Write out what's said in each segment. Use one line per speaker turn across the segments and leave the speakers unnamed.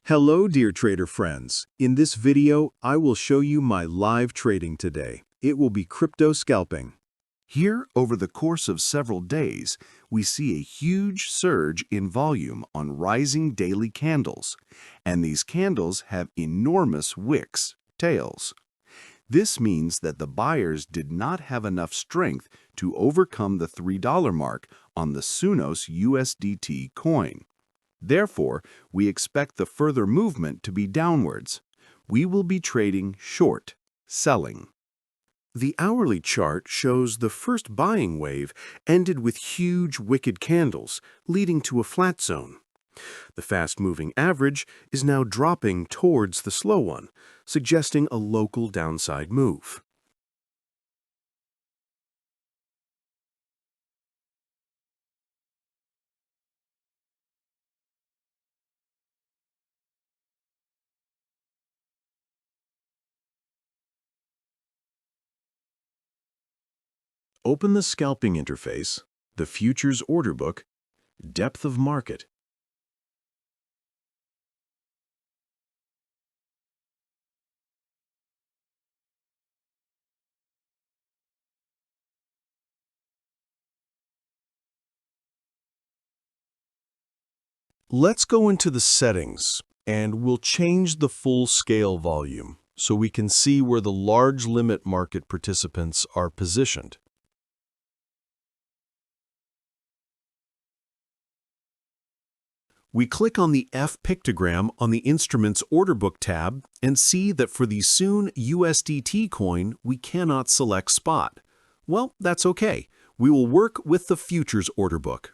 Hello, dear trader friends. In this video, I will show you my live trading today. It will be crypto scalping.
Here, over the course of several days, we see a huge surge in volume on rising daily candles, and these candles have enormous wicks, tails. This means that the buyers did not have enough strength to overcome the $3 mark on the SOONUSDT coin. Therefore, we expect the further movement to be downwards. We will be trading short, selling.
The hourly chart shows the first buying wave ended with huge wicked candles, leading to a flat zone. The fast-moving average is now dropping towards the slow one, suggesting a local downside move. Open the scalping interface, the futures order book, depth of market. Let's go into the settings and we'll change the full scale volume so we can see where the large limit market participants are positioned. We click on the F pictogram on the Instruments Order Book tab and see that for the SOONUSDT coin, we cannot select spot. Well, that's okay. We will work with the Futures Order Book.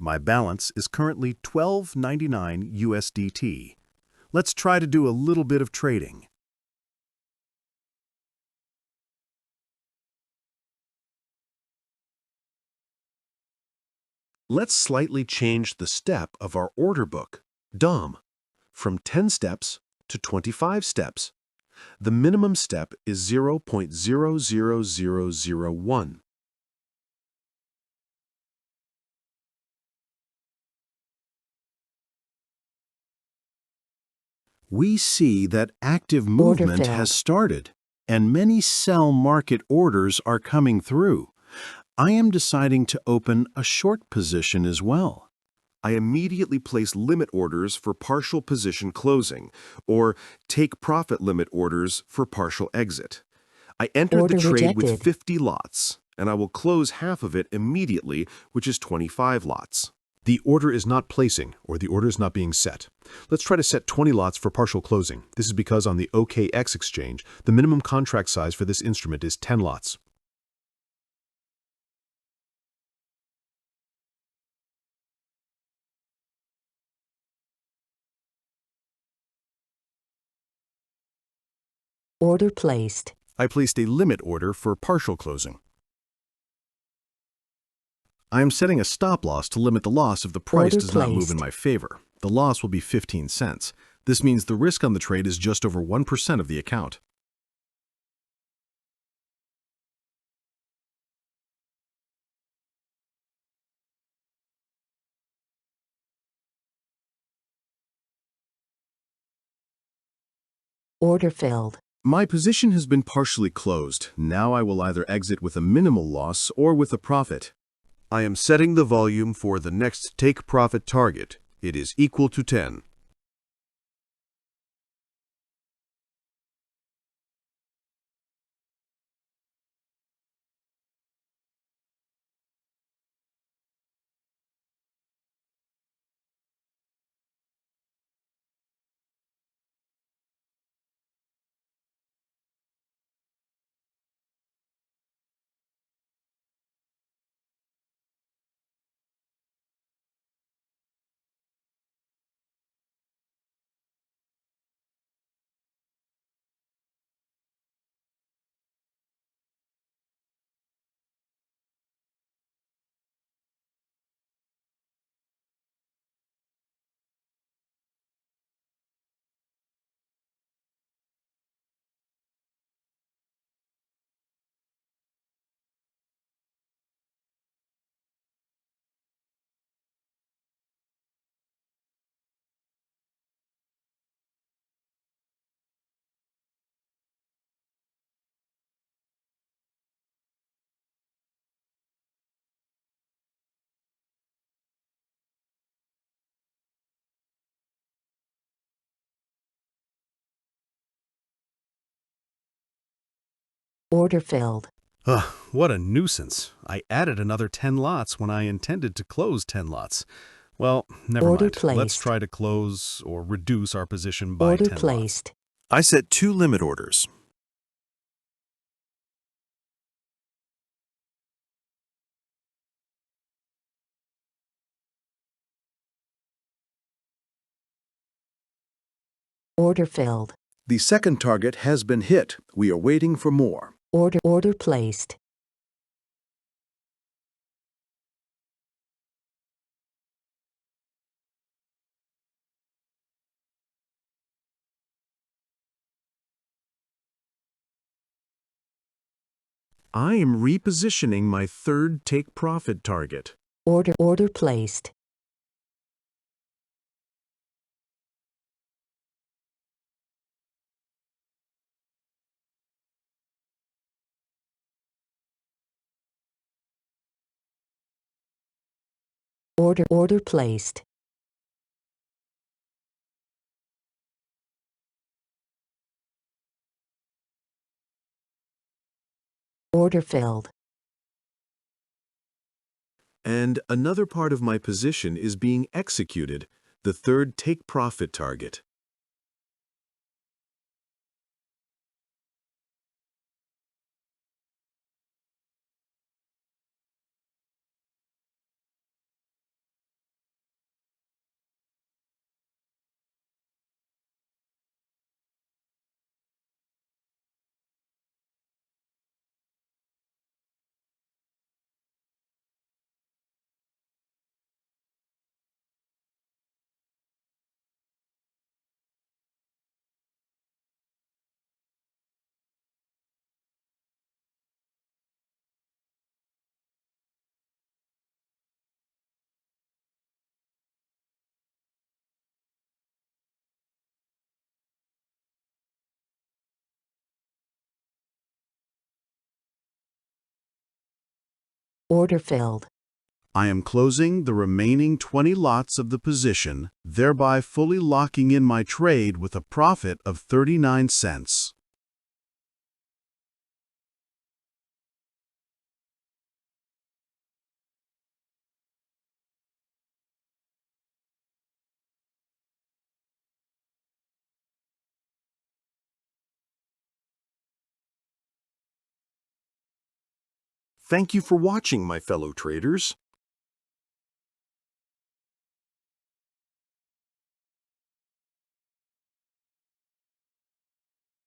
My balance is currently $12.99 USDT. Let's try to do a little bit of trading. Let's slightly change the step of our order book, DOM, from 10 steps to 25 steps. The minimum step is 0.00001. We see that active movement has started, and many sell market orders are coming through. I am deciding to open a short position as well. I immediately place limit orders for partial position closing, or take profit limit orders for partial exit. I entered the trade with 50 lots, and I will close half of it immediately, which is 25 lots. The order is not placing, or the order is not being set. Let's try to set 20 lots for partial closing. This is because on the OKX exchange, the minimum contract size for this instrument is 10 lots.
Order placed.
I placed a limit order for partial closing. I am setting a stop loss to limit the loss if the price does not move in my favor. The loss will be 15 cents. This means the risk on the trade is just over 1% of the account.
Order filled.
My position has been partially closed. Now I will either exit with a minimal loss or with a profit. I am setting the volume for the next take profit target. It is equal to 10.
Order filled.
Ugh, what a nuisance. I added another 10 lots when I intended to close 10 lots. Well, never
Order
mind. Let's
placed.
try to close or reduce our position by
Order
10 lots.
placed.
I set 2 limit orders.
Order filled.
The second target has been hit. We are waiting for more.
Order placed.
I am repositioning my third take profit target.
Order placed. Order placed. Order filled.
And another part of my position is being executed, the third take profit target.
Order filled.
I am closing the remaining 20 lots of the position, thereby fully locking in my trade with a profit of 39 cents. Thank you for watching, my fellow traders.